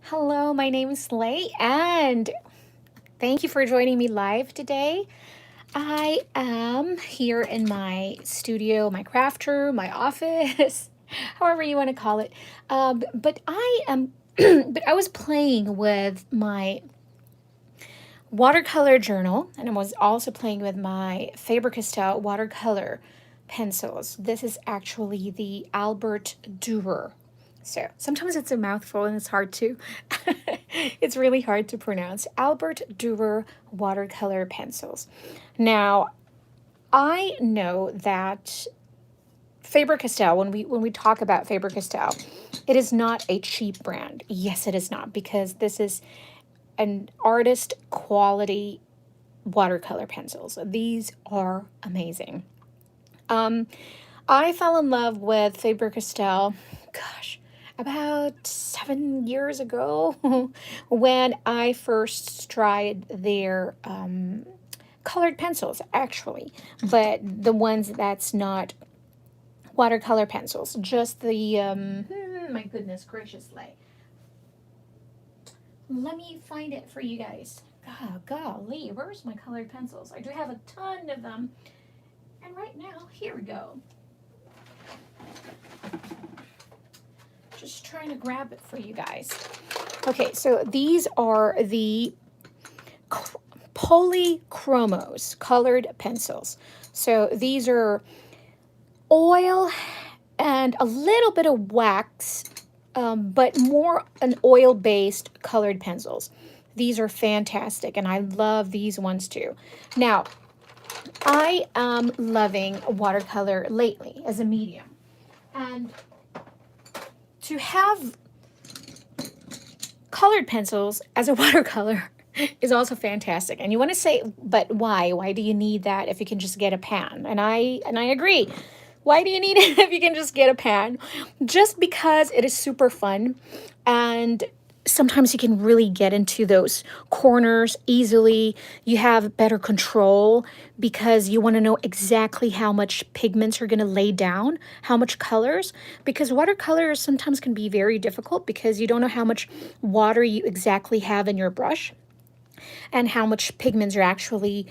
Hello, my name is Lhey, and thank you for joining me live today. I am here in my studio, my craft room, my office, however you want to call it. But I am, but I was playing with my watercolor journal, and I was also playing with my Faber-Castell watercolor pencils. This is actually the Albert Durer. So sometimes it's a mouthful and it's hard to, it's really hard to pronounce. Albert Durer watercolor pencils. Now, I know that Faber-Castell, when we talk about Faber-Castell, it is not a cheap brand. Yes, it is not, because this is an artist quality watercolor pencils. These are amazing. I fell in love with Faber-Castell, gosh, about 7 years ago when I first tried their colored pencils, actually, but the ones that's not watercolor pencils, just the, my goodness gracious, let me find it for you guys. Oh, golly, where's my colored pencils? I do have a ton of them. And right now, here we go. Just trying to grab it for you guys. Okay, so these are the polychromos, colored pencils. So these are oil and a little bit of wax, but more an oil-based colored pencils. These are fantastic, and I love these ones too. Now, I am loving watercolor lately as a medium, and to have colored pencils as a watercolor is also fantastic. And you want to say, but why? Why do you need that if you can just get a pan? And I agree. Why do you need it if you can just get a pan? Just because it is super fun, and sometimes you can really get into those corners easily. You have better control because you want to know exactly how much pigments you're going to lay down, how much colors, because watercolors sometimes can be very difficult because you don't know how much water you exactly have in your brush and how much pigments you're actually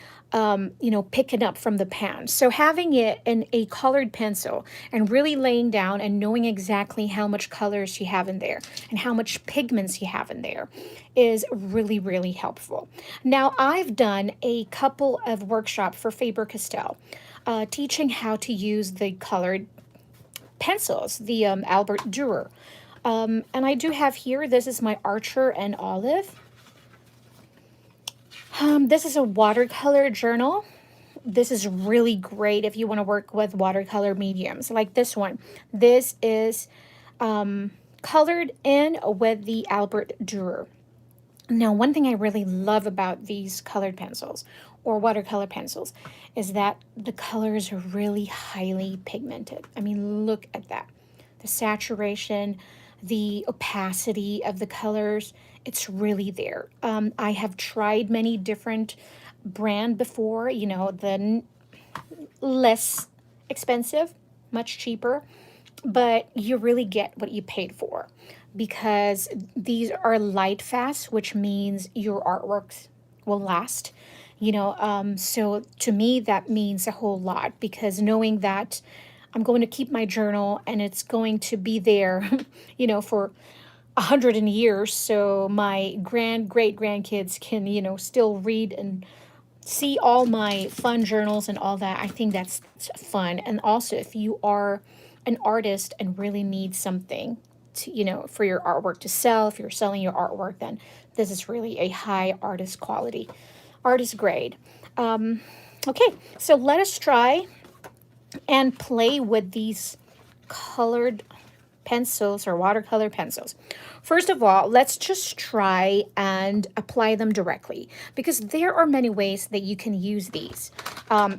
picking up from the pan. So having it in a colored pencil and really laying down and knowing exactly how much colors you have in there and how much pigments you have in there is really, really helpful. Now, I've done a couple of workshops for Faber-Castell, teaching how to use the colored pencils, the Albert Durer. And I do have here, this is my Archer and Olive. This is a watercolor journal. This is really great if you want to work with watercolor mediums like this one. This is colored in with the Albert Durer. Now, one thing I really love about these colored pencils or watercolor pencils is that the colors are really highly pigmented. I mean, look at that. The saturation, the opacity of the colors, it's really there. I have tried many different brand before, the less expensive, much cheaper, but you really get what you paid for because these are light fast, which means your artworks will last. So to me, that means a whole lot because knowing that I'm going to keep my journal and it's going to be there, for 100 years, so my great grandkids can, still read and see all my fun journals and all that. I think that's fun. And also, if you are an artist and really need something to, for your artwork to sell, if you're selling your artwork, then this is really a high artist quality, artist grade. Okay, so let us try and play with these colored pencils or watercolor pencils. First of all, let's just try and apply them directly because there are many ways that you can use these.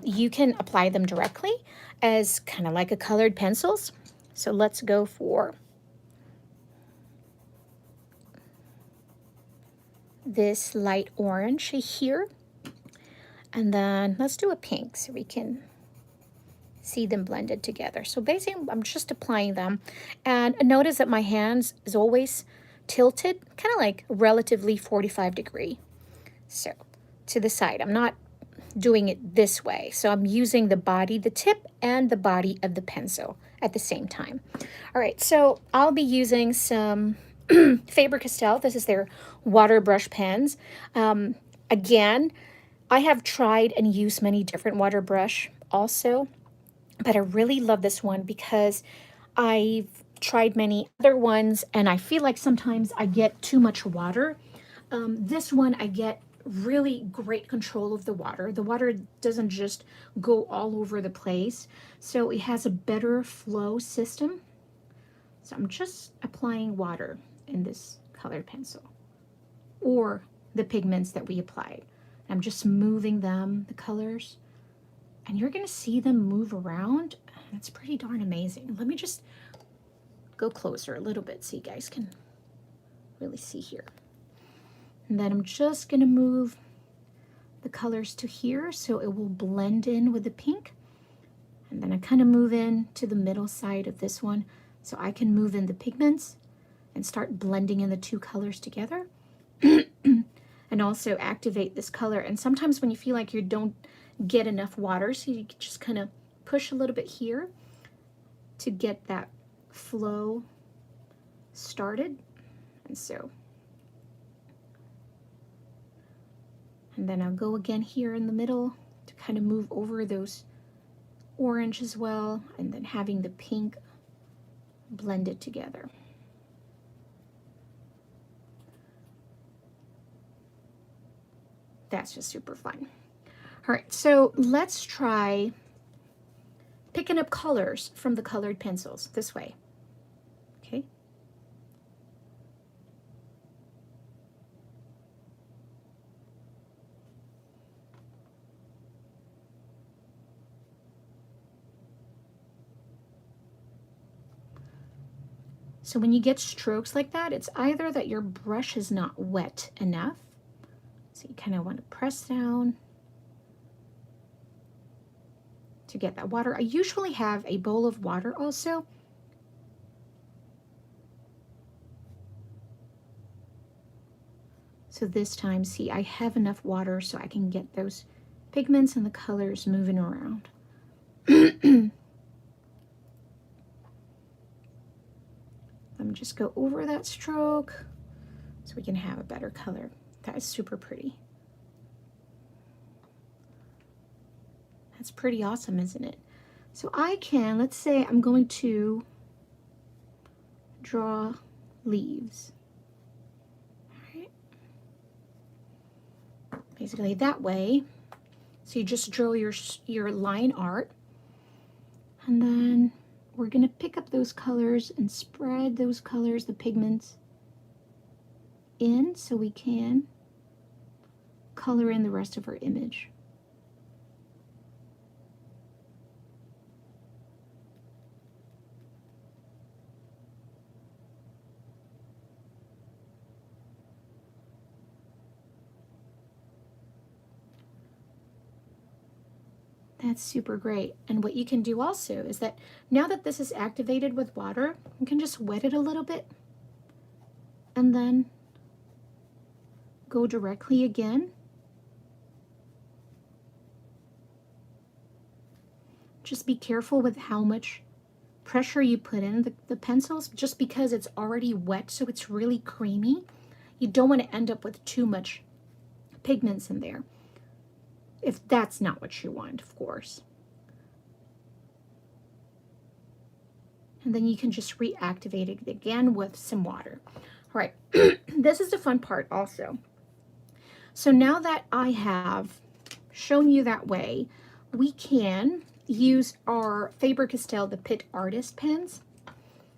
You can apply them directly as kind of like a colored pencils. So let's go for this light orange here. And then let's do a pink so we can see them blended together. So basically, I'm just applying them. And notice that my hands is always tilted, kind of like relatively 45 degree. So to the side, I'm not doing it this way. So I'm using the body, the tip and the body of the pencil at the same time. All right, so I'll be using some Faber-Castell. This is their water brush pens. Again, I have tried and used many different water brush also, but I really love this one because I've tried many other ones and I feel like sometimes I get too much water. This one I get really great control of the water. The water doesn't just go all over the place, so it has a better flow system. So I'm just applying water in this colored pencil or the pigments that we applied. I'm just moving them, the colors, and you're gonna see them move around. It's pretty darn amazing. Let me just go closer a little bit so you guys can really see here. And then I'm just gonna move the colors to here so it will blend in with the pink. And then I kind of move in to the middle side of this one so I can move in the pigments and start blending in the two colors together. And also activate this color. And sometimes when you feel like you don't get enough water, so you can just kind of push a little bit here to get that flow started. And so, and then I'll go again here in the middle to kind of move over those orange as well, and then having the pink blended together. That's just super fun. All right, so let's try picking up colors from the colored pencils this way. Okay. So when you get strokes like that, it's either that your brush is not wet enough, so you kind of want to press down to get that water. I usually have a bowl of water also. So this time, see, I have enough water so I can get those pigments and the colors moving around. Let me just go over that stroke so we can have a better color. That is super pretty. That's pretty awesome, isn't it? So I can, let's say I'm going to draw leaves. All right. Basically that way. So you just draw your line art, and then we're gonna pick up those colors and spread those colors, the pigments, in so we can color in the rest of our image. That's super great. And what you can do also is that now that this is activated with water, you can just wet it a little bit and then go directly again. Just be careful with how much pressure you put in the pencils, just because it's already wet, so it's really creamy. You don't want to end up with too much pigments in there, if that's not what you want, of course. And then you can just reactivate it again with some water. All right, this is the fun part also. So now that I have shown you that way, we can use our Faber-Castell, the Pitt Artist pens,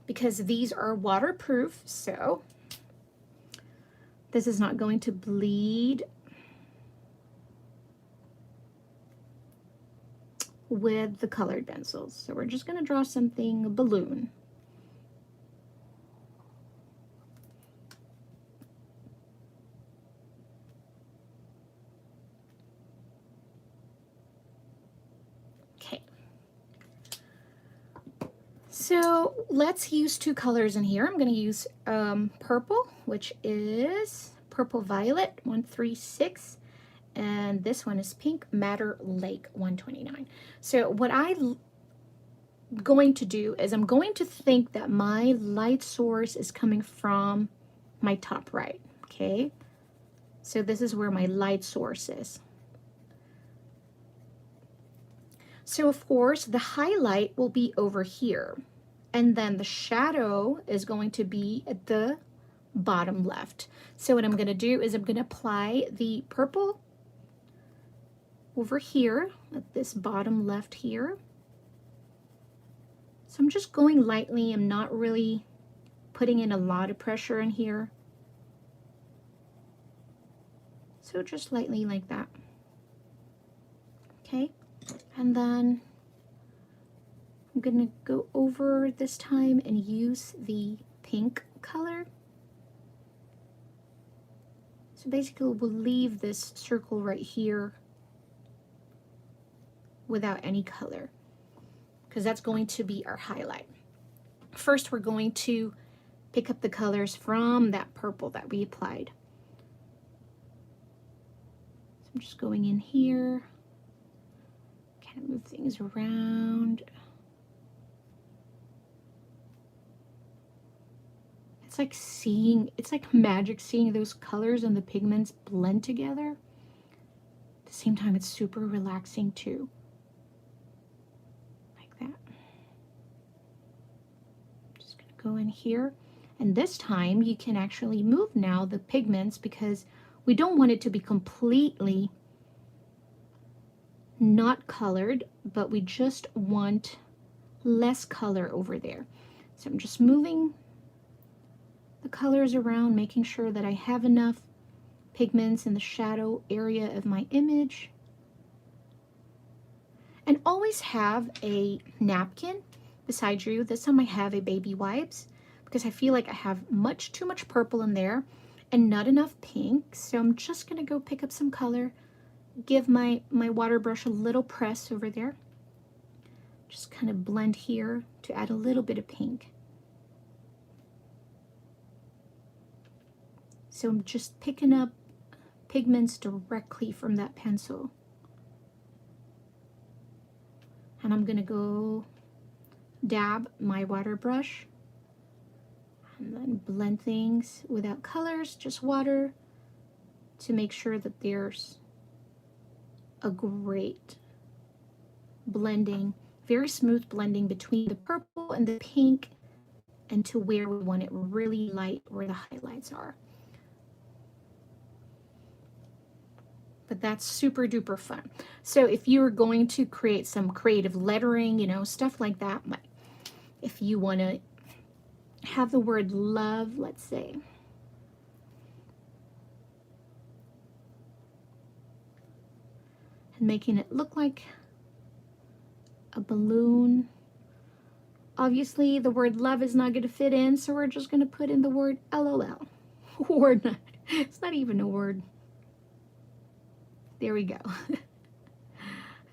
because these are waterproof, so this is not going to bleed with the colored pencils. So we're just going to draw something, a balloon. So let's use two colors in here. I'm going to use purple, which is Purple Violet 136, and this one is Pink Madder Lake 129. So what I'm going to do is I'm going to think that my light source is coming from my top right, okay? So this is where my light source is. So of course, the highlight will be over here. And then the shadow is going to be at the bottom left. So what I'm going to do is I'm going to apply the purple over here at this bottom left here. So I'm just going lightly. I'm not really putting in a lot of pressure in here. So just lightly like that. Okay. And then I'm going to go over this time and use the pink color. So basically we'll leave this circle right here without any color, because that's going to be our highlight. First, we're going to pick up the colors from that purple that we applied. So I'm just going in here, kind of move things around. It's like it's like magic seeing those colors and the pigments blend together. At the same time, it's super relaxing too. Like that. Just gonna go in here. And this time you can actually move now the pigments, because we don't want it to be completely not colored, but we just want less color over there. So I'm just moving the colors around, making sure that I have enough pigments in the shadow area of my image. And always have a napkin beside you. This time I have a baby wipes, because I feel like I have too much purple in there and not enough pink. So I'm just gonna go pick up some color, give my water brush a little press over there. Just kind of blend here to add a little bit of pink. So I'm just picking up pigments directly from that pencil. And I'm gonna go dab my water brush and then blend things without colors, just water, to make sure that there's a great blending, very smooth blending between the purple and the pink, and to where we want it really light, where the highlights are. But that's super duper fun. So if you're going to create some creative lettering, you know, stuff like that, if you want to have the word love, let's say, and making it look like a balloon. Obviously the word love is not going to fit in, so we're just going to put in the word LOL. Or not, it's not even a word. There we go.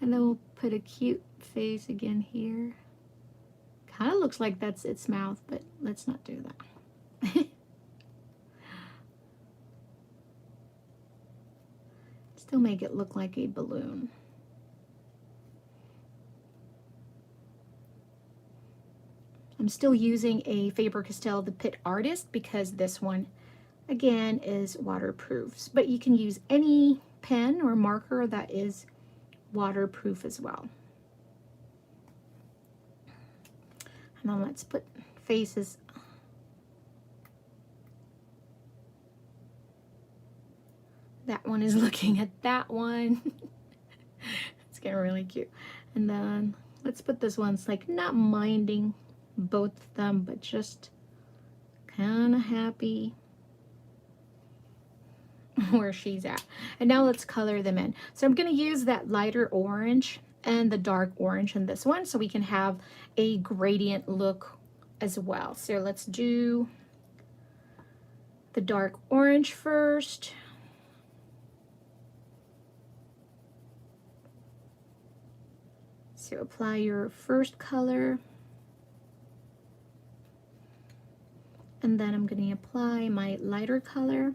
And then we'll put a cute face again here. Kind of looks like that's its mouth, but let's not do that. Still make it look like a balloon. I'm still using a Faber-Castell The Pit Artist, because this one, again, is waterproof. But you can use any pen or marker that is waterproof as well. And then let's put faces. That one is looking at that one. It's getting really cute. And then let's put this one. It's like not minding both of them, but just kind of happy where she's at. And now let's color them in. So I'm going to use that lighter orange and the dark orange in this one, so we can have a gradient look as well. So let's do the dark orange first. So apply your first color. And then I'm going to apply my lighter color.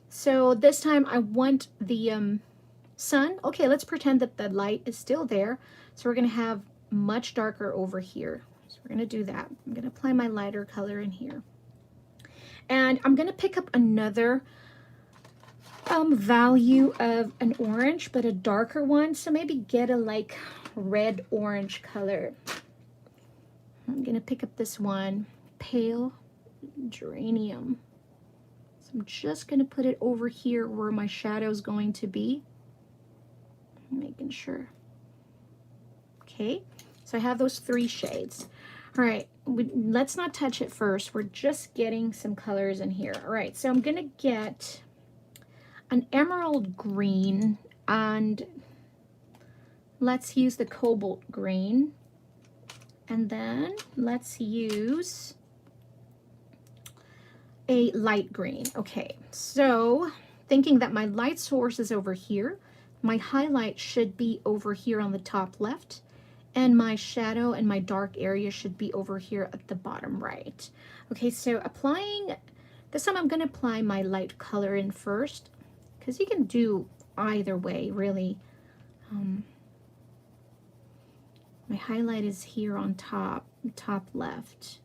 So this time I want the sun. Okay, let's pretend that the light is still there. So we're going to have much darker over here. So we're going to do that. I'm going to apply my lighter color in here. And I'm going to pick up another value of an orange, but a darker one. So maybe get a like red orange color. I'm going to pick up this one, pale geranium. So I'm just going to put it over here where my shadow is going to be. Making sure. Okay, so I have those 3 shades. All right, let's not touch it first. We're just getting some colors in here. All right, so I'm going to get an emerald green, and let's use the cobalt green. And then let's use a light green. Okay, so thinking that my light source is over here, my highlight should be over here on the top left, and my shadow and my dark area should be over here at the bottom right. Okay, so applying, this time I'm going to apply my light color in first, because you can do either way, really. My highlight is here on top left.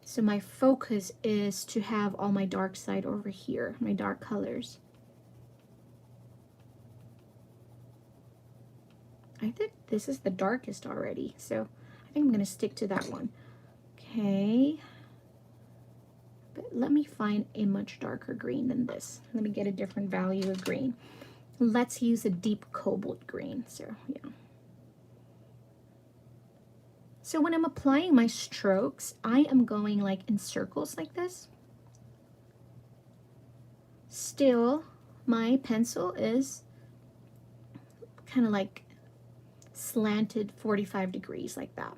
So my focus is to have all my dark side over here, my dark colors. I think this is the darkest already, so I think I'm going to stick to that one. Okay. But let me find a much darker green than this. Let me get a different value of green. Let's use a deep cobalt green. So, yeah. So when I'm applying my strokes, I am going like in circles like this. Still, my pencil is kind of like slanted 45 degrees like that.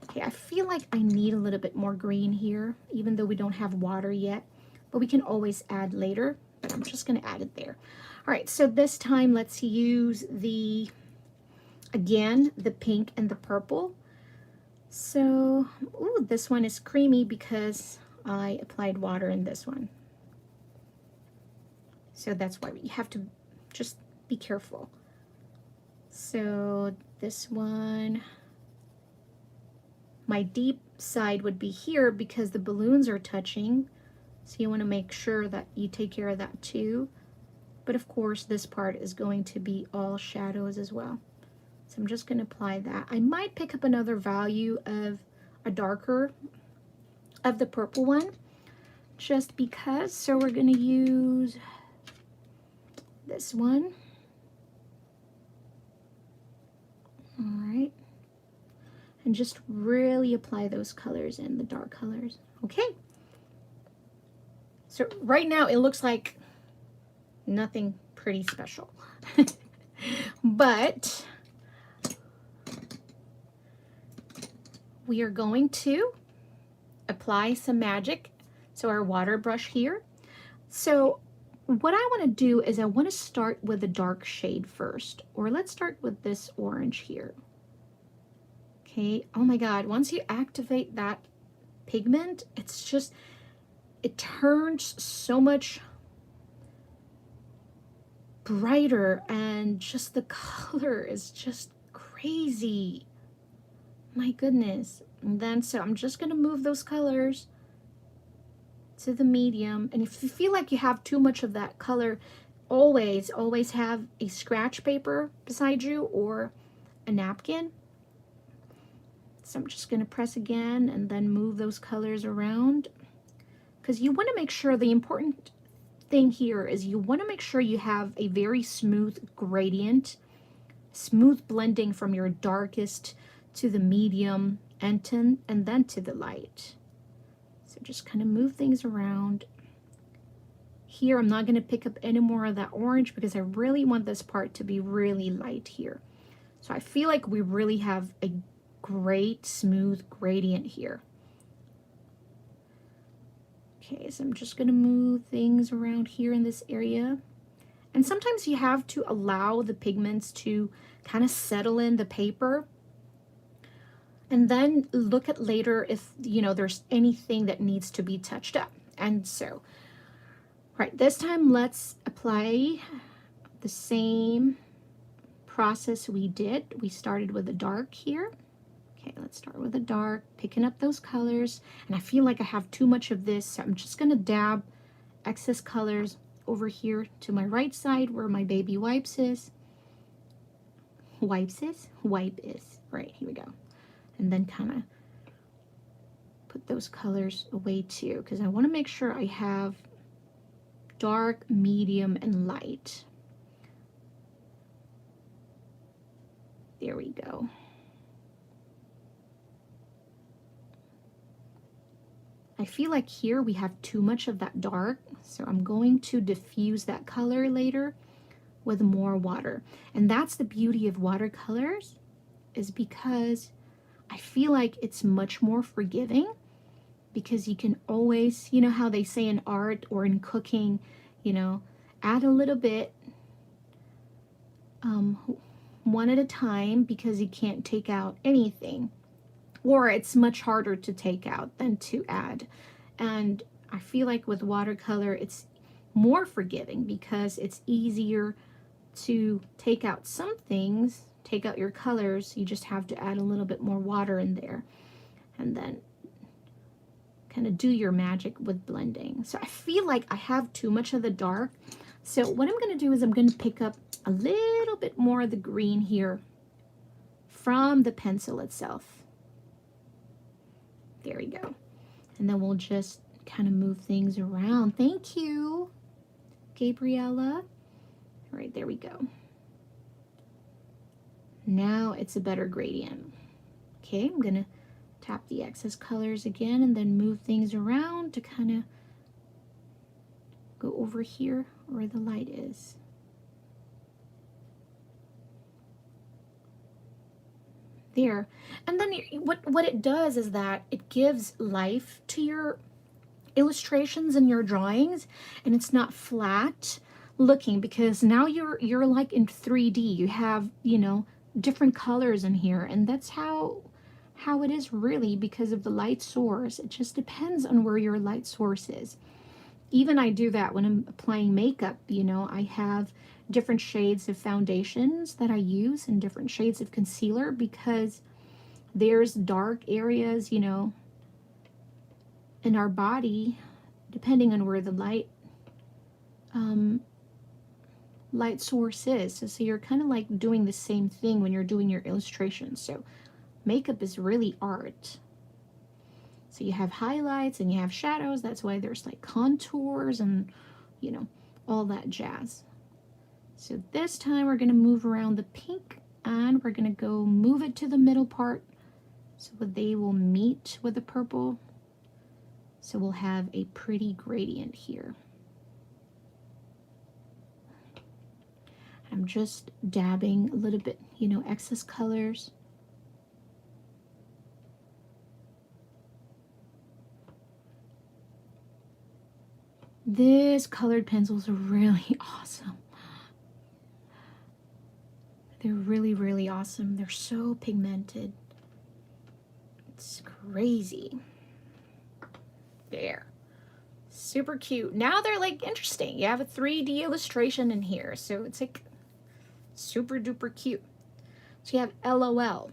Okay, I feel like I need a little bit more green here, even though we don't have water yet, but we can always add later, but I'm just going to add it there. All right, so this time let's use again, the pink and the purple. So, ooh, this one is creamy because I applied water in this one. So that's why you have to just be careful. So this one, my deep side would be here because the balloons are touching. So you want to make sure that you take care of that too. But of course, this part is going to be all shadows as well. So I'm just going to apply that. I might pick up another value of a darker of the purple one, just because. So we're going to use this one. All right. And just really apply those colors in, the dark colors. Okay. So right now it looks like nothing pretty special. But we are going to apply some magic. So our water brush here. So what I want to do is I want to start with a dark shade first, or let's start with this orange here. Okay, oh my God, once you activate that pigment, it's just, it turns so much brighter, and just the color is just crazy. My goodness. And then, so I'm just going to move those colors to the medium. And if you feel like you have too much of that color, always have a scratch paper beside you or a napkin. So I'm just going to press again and then move those colors around, because you want to make sure, the important thing here is you want to make sure you have a very smooth gradient, smooth blending from your darkest to the medium and then to the light. So just kind of move things around. Here I'm not going to pick up any more of that orange because I really want this part to be really light here. So I feel like we really have a great smooth gradient here. Okay, so I'm just going to move things around here in this area. And sometimes you have to allow the pigments to kind of settle in the paper, and then look at later if, you know, there's anything that needs to be touched up. And so, right, this time let's apply the same process we did. We started with the dark here. Okay, let's start with the dark, picking up those colors. And I feel like I have too much of this, so I'm just gonna dab excess colors over here to my right side where my baby wipes is. Wipe is. Right, here we go. And then kind of put those colors away too, because I want to make sure I have dark, medium, and light. There we go. I feel like here we have too much of that dark, so I'm going to diffuse that color later with more water. And that's the beauty of watercolors, is because I feel like it's much more forgiving, because you can always, you know how they say in art or in cooking, you know, add a little bit one at a time, because you can't take out anything, or it's much harder to take out than to add. And I feel like with watercolor it's more forgiving, because it's easier to take out some things, take out your colors. You just have to add a little bit more water in there, and then kind of do your magic with blending. So I feel like I have too much of the dark. So what I'm going to do is I'm going to pick up a little bit more of the green here from the pencil itself. There we go. And then we'll just kind of move things around. Thank you, Gabriella. All right, there we go. Now it's a better gradient. Okay, I'm gonna tap the excess colors again and then move things around to kind of go over here where the light is. There. And then what it does is that it gives life to your illustrations and your drawings, and it's not flat looking, because now you're like in 3D. You have, you know, different colors in here, and that's how it is really, because of the light source. It just depends on where your light source is. Even I do that when I'm applying makeup, you know, I have different shades of foundations that I use and different shades of concealer, because there's dark areas, you know, in our body, depending on where the light source is. So you're kind of like doing the same thing when you're doing your illustrations. So makeup is really art. So you have highlights and you have shadows. That's why there's like contours and, you know, all that jazz. So this time we're going to move around the pink, and we're going to go move it to the middle part so that they will meet with the purple. So we'll have a pretty gradient here. I'm just dabbing a little bit, you know, excess colors. These colored pencils are really awesome. They're really, really awesome. They're so pigmented. It's crazy. There. Super cute. Now they're like interesting. You have a 3D illustration in here, so it's like super duper cute. So you have LOL,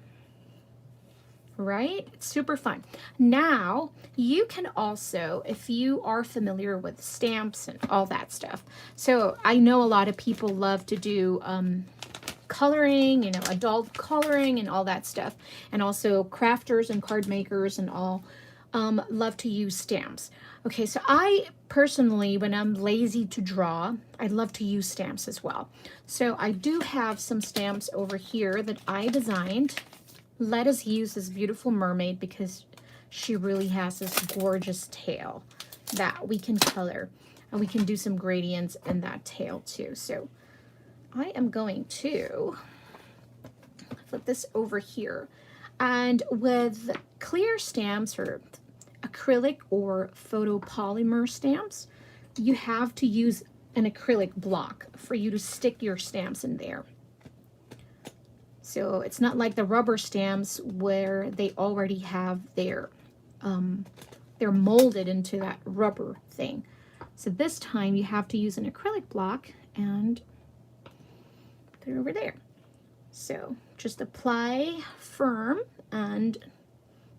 right? It's super fun. Now you can also, if you are familiar with stamps and all that stuff, so I know a lot of people love to do coloring, you know, adult coloring and all that stuff, and also crafters and card makers and all love to use stamps. Okay, so I personally, when I'm lazy to draw, I love to use stamps as well. So I do have some stamps over here that I designed. Let us use this beautiful mermaid because she really has this gorgeous tail that we can color, and we can do some gradients in that tail too. So I am going to flip this over here, and with clear stamps or acrylic or photopolymer stamps, you have to use an acrylic block for you to stick your stamps in there. So it's not like the rubber stamps where they already have their, they're molded into that rubber thing. So this time you have to use an acrylic block and put it over there. So just apply firm and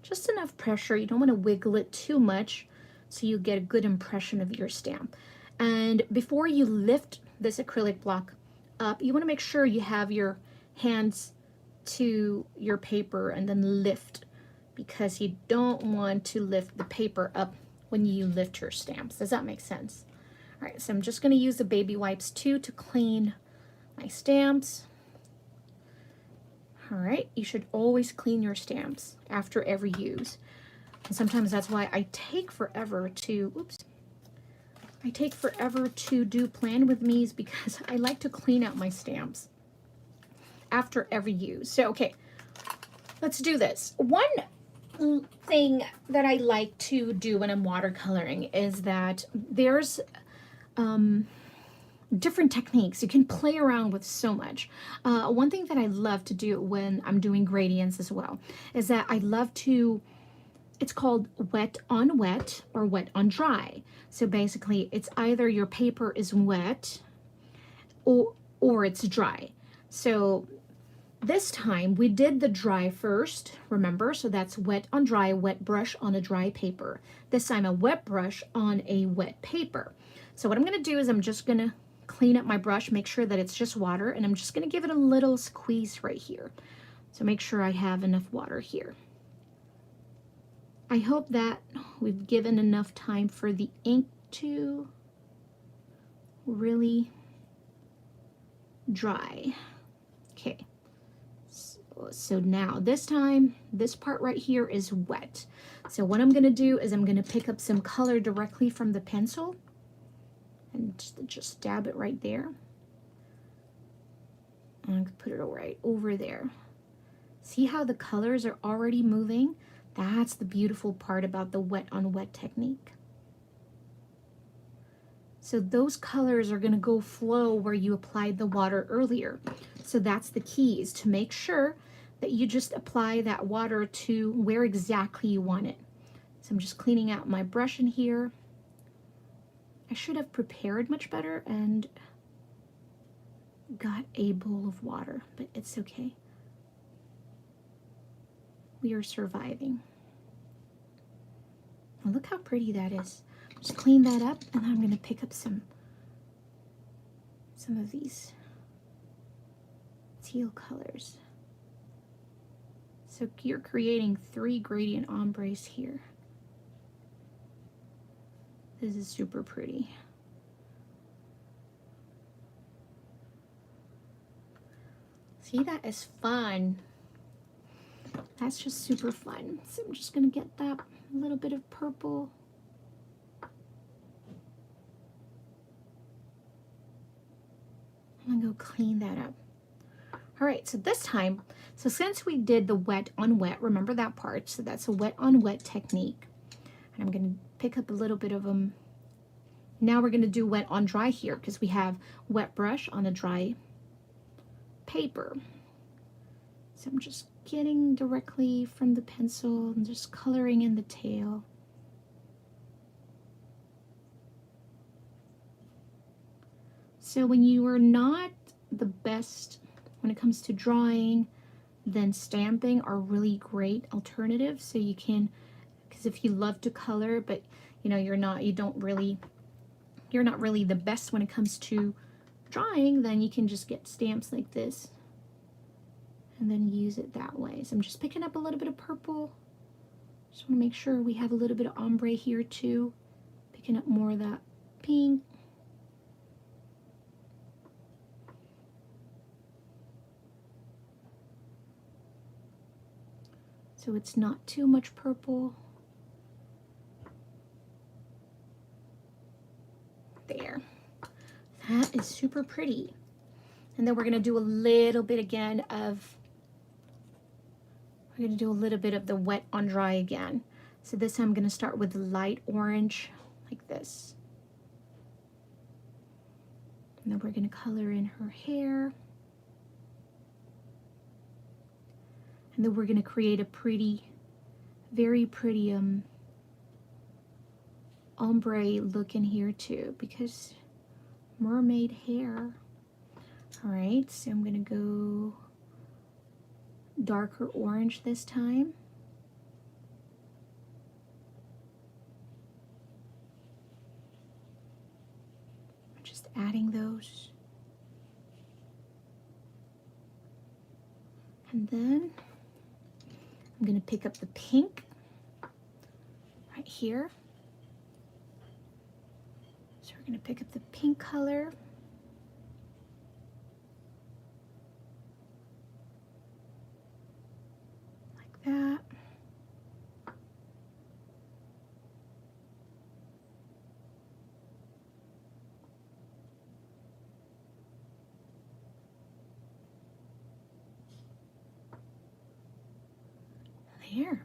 just enough pressure. You don't want to wiggle it too much so you get a good impression of your stamp. And before you lift this acrylic block up, you want to make sure you have your hands to your paper and then lift, because you don't want to lift the paper up when you lift your stamps. Does that make sense? All right, so I'm just going to use the baby wipes too to clean my stamps. All right, you should always clean your stamps after every use. And sometimes that's why I take forever to, I take forever to do plan with me's, because I like to clean out my stamps after every use. So, okay, let's do this. One thing that I like to do when I'm watercoloring is that there's different techniques. You can play around with so much. One thing that I love to do when I'm doing gradients as well is that I love to, it's called wet on wet or wet on dry. So basically it's either your paper is wet or it's dry. So this time we did the dry first, remember? So that's wet on dry, wet brush on a dry paper. This time a wet brush on a wet paper. So what I'm going to do is I'm just going to clean up my brush, make sure that it's just water, and I'm just going to give it a little squeeze right here. So make sure I have enough water here. I hope that we've given enough time for the ink to really dry. Okay. So now this time, this part right here is wet. So what I'm going to do is I'm going to pick up some color directly from the pencil and just dab it right there. And put it right over there. See how the colors are already moving? That's the beautiful part about the wet on wet technique. So those colors are going to go flow where you applied the water earlier. So that's the key, is to make sure that you just apply that water to where exactly you want it. So I'm just cleaning out my brush in here. I should have prepared much better and got a bowl of water, but it's okay. We are surviving. Well, look how pretty that is. Just clean that up, and I'm going to pick up some of these teal colors. So you're creating 3 gradient ombres here. This is super pretty. See, that is fun. That's just super fun. So I'm just going to get that little bit of purple. I'm going to go clean that up. All right, so this time, so since we did the wet on wet, remember that part, so that's a wet on wet technique. And I'm going to pick up a little bit of them. Now we're going to do wet on dry here, because we have wet brush on a dry paper. So I'm just getting directly from the pencil and just coloring in the tail. So when you are not the best when it comes to drawing, then stamping are really great alternatives. So you can, because if you love to color, but you know, you're not really the best when it comes to drawing, then you can just get stamps like this and then use it that way. So I'm just picking up a little bit of purple. Just want to make sure we have a little bit of ombre here too. Picking up more of that pink. So it's not too much purple. There. That is super pretty. And then we're going to do a little bit again of, we're going to do a little bit of the wet on dry again. So this time I'm going to start with light orange like this. And then we're going to color in her hair. And then we're going to create a pretty, very pretty ombre look in here too, because mermaid hair. All right, so I'm going to go darker orange this time. Just adding those. And then I'm going to pick up the pink right here. So we're going to pick up the pink color. Like that. There.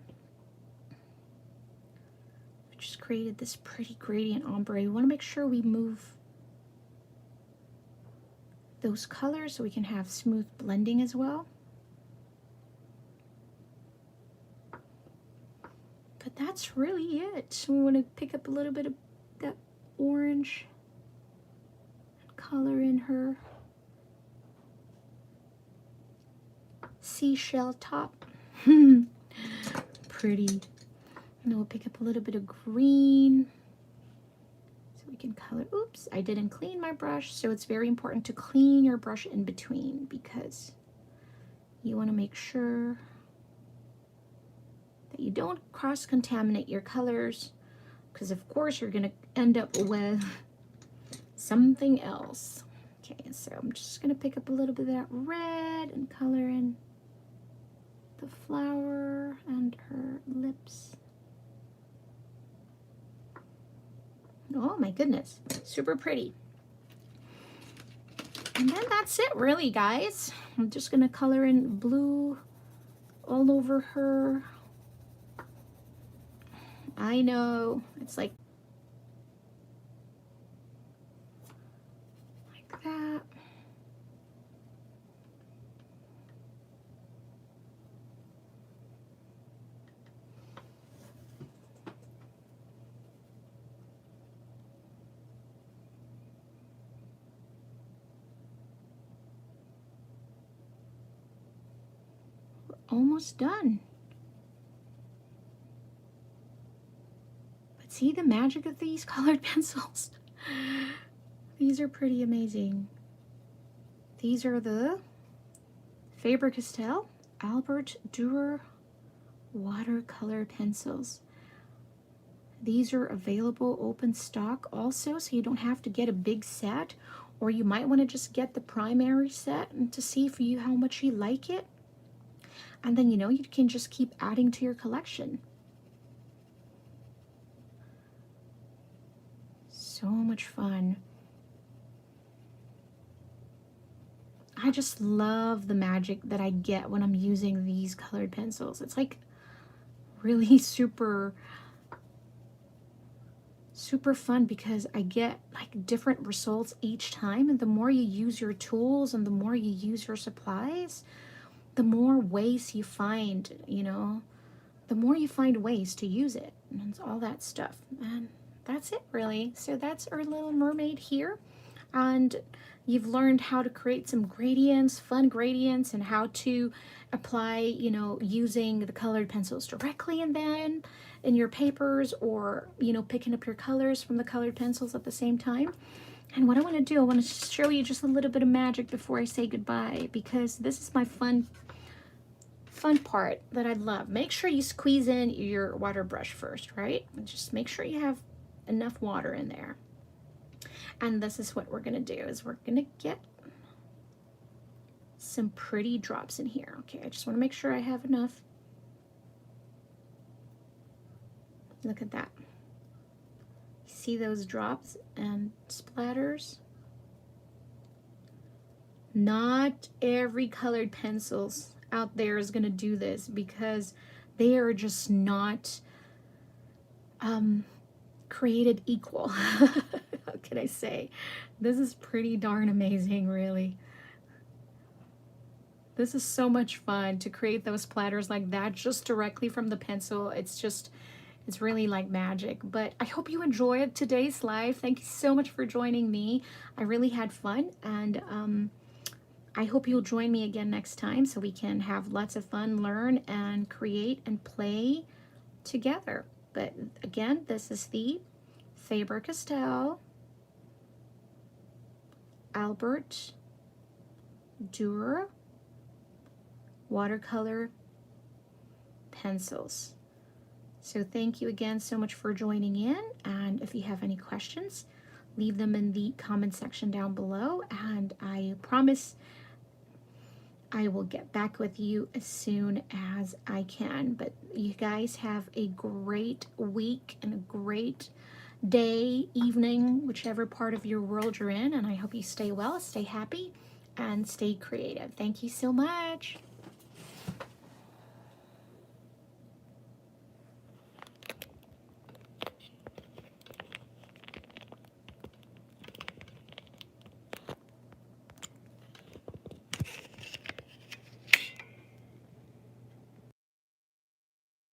We just created this pretty gradient ombre. We want to make sure we move those colors so we can have smooth blending as well. But that's really it. So we want to pick up a little bit of that orange color in her seashell top. Pretty. And then we'll pick up a little bit of green so we can color. Oops, I didn't clean my brush, so it's very important to clean your brush in between because you want to make sure that you don't cross-contaminate your colors, because of course you're going to end up with something else. Okay, so I'm just going to pick up a little bit of that red and color in the flower and her lips. Oh my goodness, super pretty. And then that's it really, guys. I'm just gonna color in blue all over her. I know, it's like that. Almost done. But see the magic of these colored pencils? These are pretty amazing. These are the Faber-Castell Albrecht Durer watercolor pencils. These are available open stock also, so you don't have to get a big set, or you might want to just get the primary set and to see for you how much you like it. And then, you know, you can just keep adding to your collection. So much fun. I just love the magic that I get when I'm using these colored pencils. It's like really super fun because I get like different results each time, and the more you use your tools and the more you use your supplies, the more ways you find, you know, the more you find ways to use it and all that stuff. And that's it really. So that's our little mermaid here. And you've learned how to create some gradients, fun gradients, and how to apply, you know, using the colored pencils directly and then in your papers, or, you know, picking up your colors from the colored pencils at the same time. And what I want to do, I want to show you just a little bit of magic before I say goodbye, because this is my fun part that I love. Make sure you squeeze in your water brush first, right? And just make sure you have enough water in there. And this is what we're gonna do, is we're gonna get some pretty drops in here. Okay, I just want to make sure I have enough. Look at that. See those drops and splatters? Not every colored pencils out there is going to do this because they are just not created equal. What can I say? This is pretty darn amazing, really. This is so much fun to create those splatters like that just directly from the pencil. It's really like magic. But I hope you enjoyed today's live. Thank you so much for joining me. I really had fun, and I hope you'll join me again next time so we can have lots of fun, learn and create and play together. But again, this is the Faber-Castell Albrecht Durer watercolor pencils. So thank you again so much for joining in, and if you have any questions, leave them in the comment section down below, and I promise I will get back with you as soon as I can. But you guys have a great week and a great day, evening, whichever part of your world you're in, and I hope you stay well, stay happy, and stay creative. Thank you so much.